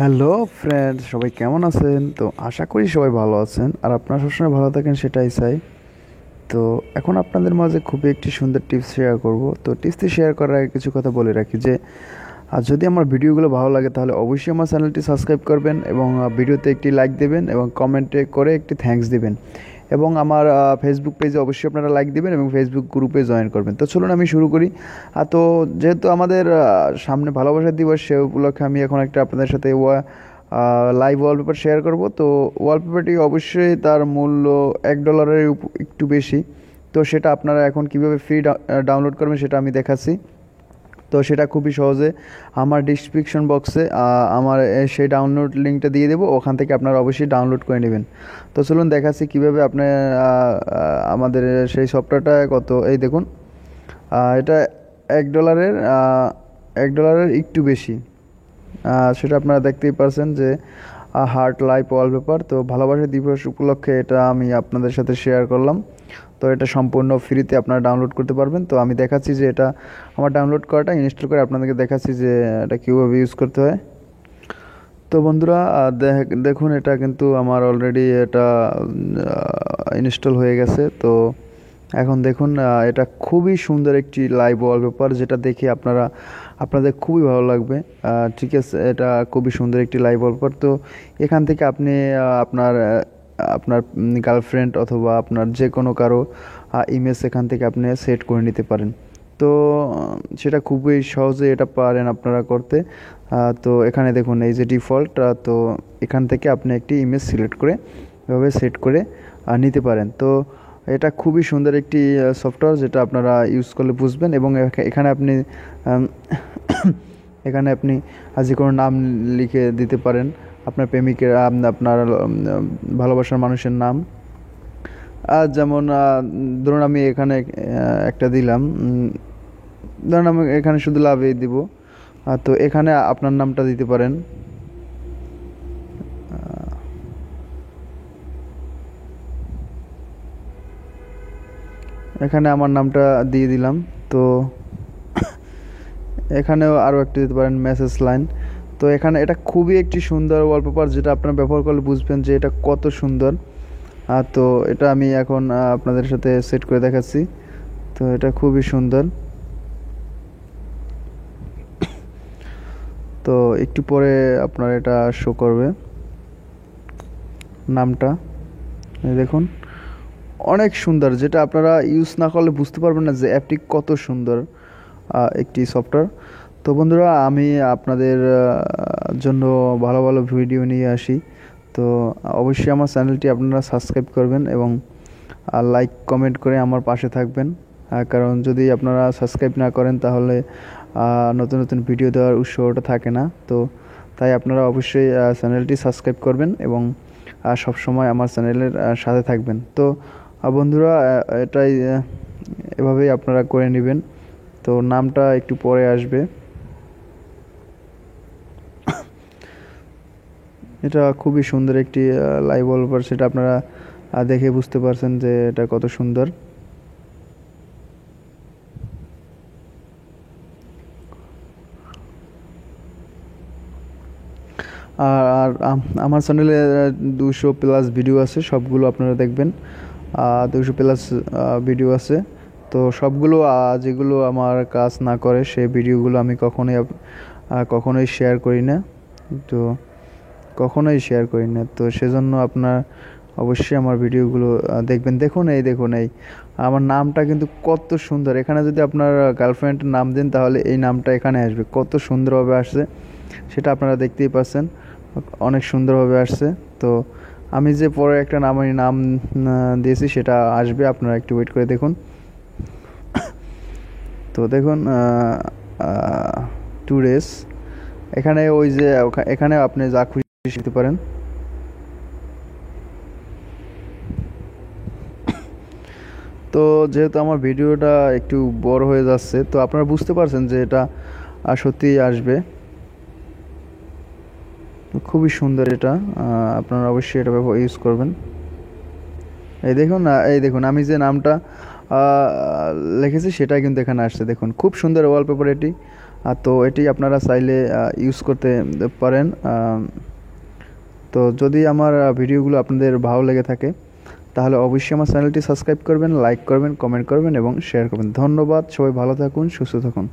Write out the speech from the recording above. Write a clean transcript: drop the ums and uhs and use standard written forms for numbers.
Hello friends, সবাই কেমন আছেন? তো আশা করি সবাই ভালো আছেন, আর আপনারা সবসময় ভালো থাকেন সেটাই চাই। তো এখন আপনাদের মাঝে খুবই একটি সুন্দর টিপস শেয়ার করব। তো টিপসটি শেয়ার করার আগে কিছু কথা বলে রাখি যে যদি আমার ভিডিওগুলো ভালো লাগে তাহলে অবশ্যই আমার চ্যানেলটি সাবস্ক্রাইব করবেন এবং ভিডিওতে একটি লাইক দেবেন এবং কমেন্টে করে একটি থ্যাঙ্কস দিবেন, এবং আমার ফেসবুক পেজে অবশ্যই আপনারা লাইক দিবেন এবং ফেসবুক গ্রুপে জয়েন করবেন। তো চলুন আমি শুরু করি। তো যেহেতু আমাদের সামনে ভালোবাসা দিবস, সে উপলক্ষে আমি এখন একটা আপনাদের সাথে লাইভ ওয়ালপেপার শেয়ার করব। তো ওয়ালপেপারটি অবশ্যই তার মূল্য $1 একটু বেশি। তো সেটা আপনারা এখন কীভাবে ফ্রি ডাউনলোড করবেন সেটা আমি দেখাচ্ছি। তো সেটা খুবই সহজে আমার ডিসক্রিপশন বক্সে আমার সেই ডাউনলোড লিঙ্কটা দিয়ে দেবো, ওখান থেকে আপনারা অবশ্যই ডাউনলোড করে নেবেন। তো চলুন দেখাচ্ছি কীভাবে আপনি আমাদের সেই সফটওয়্যারটা কত, এই দেখুন এটা $1, $1 একটু বেশি। সেটা আপনারা দেখতেই পারছেন যে হার্ট লাইভ ওয়ালপেপার। তো ভালোবাসা দিবস উপলক্ষে এটা আমি আপনাদের সাথে শেয়ার করলাম। তো এটা সম্পূর্ণ ফ্রিতে আপনারা ডাউনলোড করতে পারবেন। তো আমি দেখাচ্ছি যে এটা আমার ডাউনলোড করাটা ইনস্টল করে আপনাদেরকে দেখাচ্ছি যে এটা কীভাবে ইউজ করতে হয়। তো বন্ধুরা দেখুন এটা কিন্তু আমার অলরেডি এটা ইনস্টল হয়ে গেছে। তো এখন দেখুন এটা খুবই সুন্দর একটি লাইভ ওয়ালপেপার, যেটা দেখে আপনাদের খুবই ভালো লাগবে। ঠিক আছে, এটা খুবই সুন্দর একটি লাইভ ওয়ালপেপার। তো এখান থেকে আপনি আপনার আপনার গার্লফ্রেন্ড অথবা আপনার যে কোনো কারো ইমেজ এখান থেকে আপনি সেট করে নিতে পারেন। তো সেটা খুবই সহজে এটা পারেন আপনারা করতে। তো এখানে দেখুন এই যে ডিফল্ট, তো এখান থেকে আপনি একটি ইমেজ সিলেক্ট করে এভাবে সেট করে নিতে পারেন। তো এটা খুবই সুন্দর একটি সফটওয়্যার, যেটা আপনারা ইউজ করলে বুঝবেন। এবং এখানে আপনি এখানে আপনি যে কোনো নাম লিখে দিতে পারেন, আপনার প্রেমিকের, আপনার ভালোবাসার মানুষের নাম। যেমন ধরুন আমি এখানে একটা দিলাম, ধরুন আমি এখানে শুধু লাভই দিব। তো এখানে আপনার নামটা দিতে পারেন। এখানে আমার নামটা দিয়ে দিলাম। তো এখানেও আরও একটি দিতে পারেন মেসেজ লাইন। তো এখানে এটা খুবই একটি সুন্দর ওয়ালপেপার, যেটা আপনারা ব্যবহার করলে বুঝবেন যে এটা কত সুন্দর। তো এটা আমি এখন আপনাদের সাথে সেট করে দেখাচ্ছি। তো এটা খুবই সুন্দর। তো একটু পরে আপনার এটা শো করবে নামটা, দেখুন অনেক সুন্দর, যেটা আপনারা ইউজ না করলে বুঝতে পারবেন না যে অ্যাপটি কত সুন্দর একটি সফটওয়্যার। তো বন্ধুরা, আমি আপনাদের জন্য ভালো ভালো ভিডিও নিয়ে আসি। তো অবশ্যই আমার চ্যানেলটি আপনারা সাবস্ক্রাইব করবেন এবং লাইক কমেন্ট করে আমার পাশে থাকবেন। কারণ যদি আপনারা সাবস্ক্রাইব না করেন তাহলে নতুন নতুন ভিডিও দেওয়ার উৎসাহটা থাকে না। তো তাই আপনারা অবশ্যই চ্যানেলটি সাবস্ক্রাইব করবেন এবং সব সময় আমার চ্যানেলের সাথে থাকবেন। তো বন্ধুরা, এটাই এভাবেই আপনারা করে নেবেন। তো নামটা একটু পরে আসবে। এটা খুবই সুন্দর একটি লাইভ ওয়ালপেপার, সেটা আপনারা দেখে বুঝতে পারছেন যে এটা কত সুন্দর। আর আমার চ্যানেলে 200+ ভিডিও আছে, সবগুলো আপনারা দেখবেন। 200+ ভিডিও আছে। তো সবগুলো যেগুলো আমার কাজ না করে সেই ভিডিওগুলো আমি কখনোই শেয়ার করি না। তো কখনোই শেয়ার করি না। তো সেজন্য আপনার অবশ্যই আমার ভিডিওগুলো দেখবেন। দেখুন এই আমার নামটা কিন্তু কত সুন্দর। এখানে যদি আপনার গার্লফ্রেন্ডের নাম দেন তাহলে এই নামটা এখানে আসবে, কত সুন্দরভাবে আসছে সেটা আপনারা দেখতেই পাচ্ছেন, অনেক সুন্দরভাবে আসছে। তো আমি যে পরে একটা নাম দিয়েছি সেটা আসবে, আপনারা একটু ওয়েট করে দেখুন। তো দেখুন টুডেস, এখানে ওই যে এখানে আপনি যা খুশি শিখতে পারেন। তো যেহেতু আমার ভিডিওটা একটু বড় হয়ে যাচ্ছে, তো আপনারা বুঝতে পারছেন যে এটা সত্যিই আসবে। খুবই সুন্দর এটা, আপনারা অবশ্যই এটা ইউজ করবেন। এই দেখুন আমি যে নামটা লিখেছি সেটাই কিন্তু এখানে আসছে। দেখুন খুব সুন্দর ওয়ালপেপার এটি। তো এটি আপনারা চাইলে ইউজ করতে পারেন। তো যদি আমার ভিডিওগুলো আপনাদের ভালো লেগে থাকে তাহলে অবশ্যই আমার চ্যানেলটি সাবস্ক্রাইব করবেন, লাইক করবেন, কমেন্ট করবেন এবং শেয়ার করবেন। ধন্যবাদ। সবাই ভালো থাকুন, সুস্থ থাকুন।